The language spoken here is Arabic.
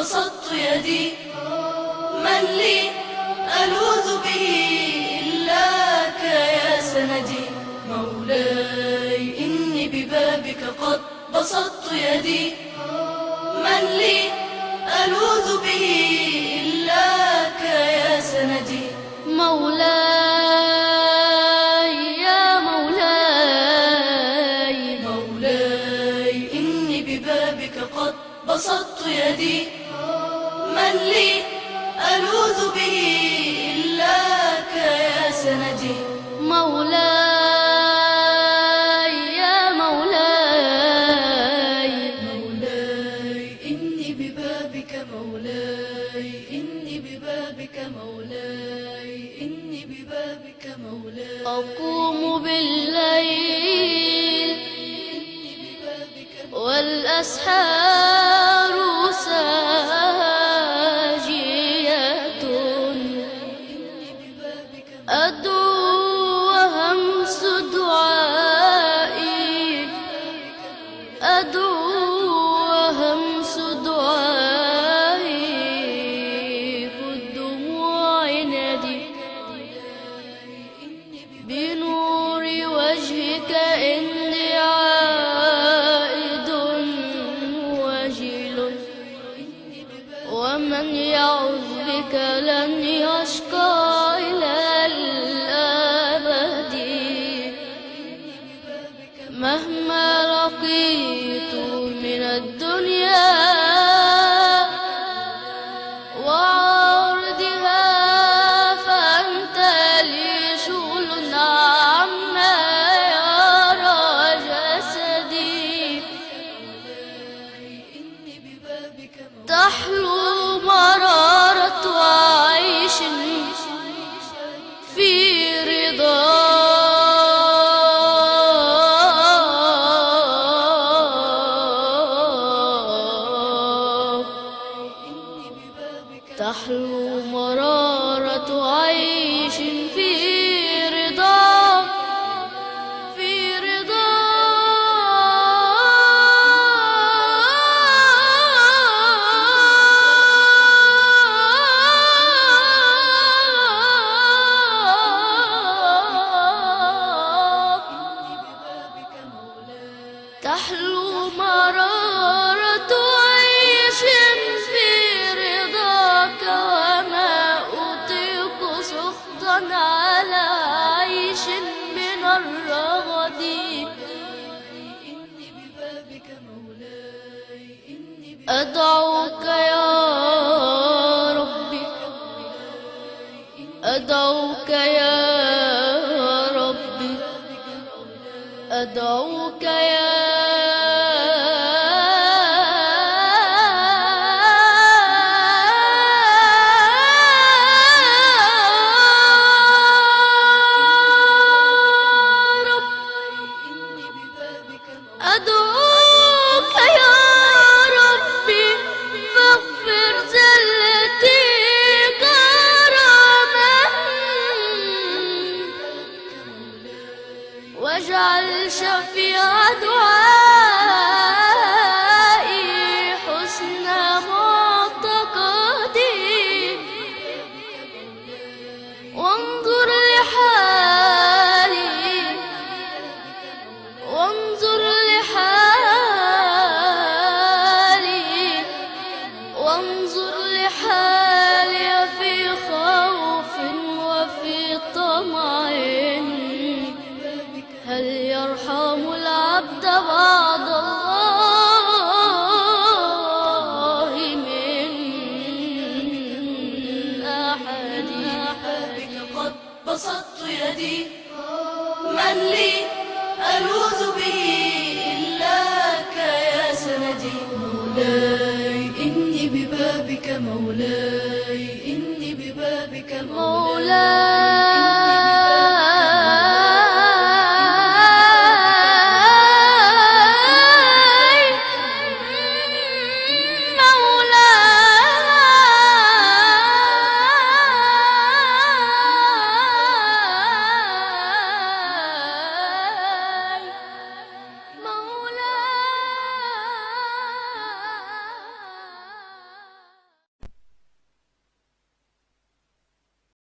بسطت يدي، من لي ألوذ به إلاك يا سندي. مولاي إني ببابك قد بسطت يدي، من لي ألوذ به إلاك يا سندي. مولاي يا مولاي، مولاي إني ببابك قد بسطت يدي، من لي ألوذ به إلاك يا سندي. مولاي يا مولاي، مولاي إني ببابك، مولاي إني ببابك، مولاي إني ببابك، مولاي. أقوم بالليل والأسحار ساجية، أدعو وهمس دعائي، أدعو وهمس دعائي بالدموع ندي، بنور وجهك إني عائد وجل، ومن يعوذ بك لن يشقى إلى الأبد، مهما لقيت من الدنيا وعرضها، فأنت لي شغل عما يرى جسدي. تحلو مرارة عيش في رضا، تحلو مرارة عيش في رضا، في رضا. تحلو مرارة عيش في رضاك، وما أطيق سخطا على عيش من الرغد. أدعوك يا ربي، أدعوك يا ربي، أدعوك يا أدعوك يا ربي، فاغفر زلتي كرما، واجعل شفيع دعائي حسن معتقدي، وانظر لحالي، وانظر لحالي، وانظر لحالي في خوف وفي طمع. هل يرحم العبد بعد الله من أحد؟ بك قد بسطت يدي، من لي ألوذ به إلاك يا سندي. مولاي إني ببابك، مولاي إني ببابك، مولاي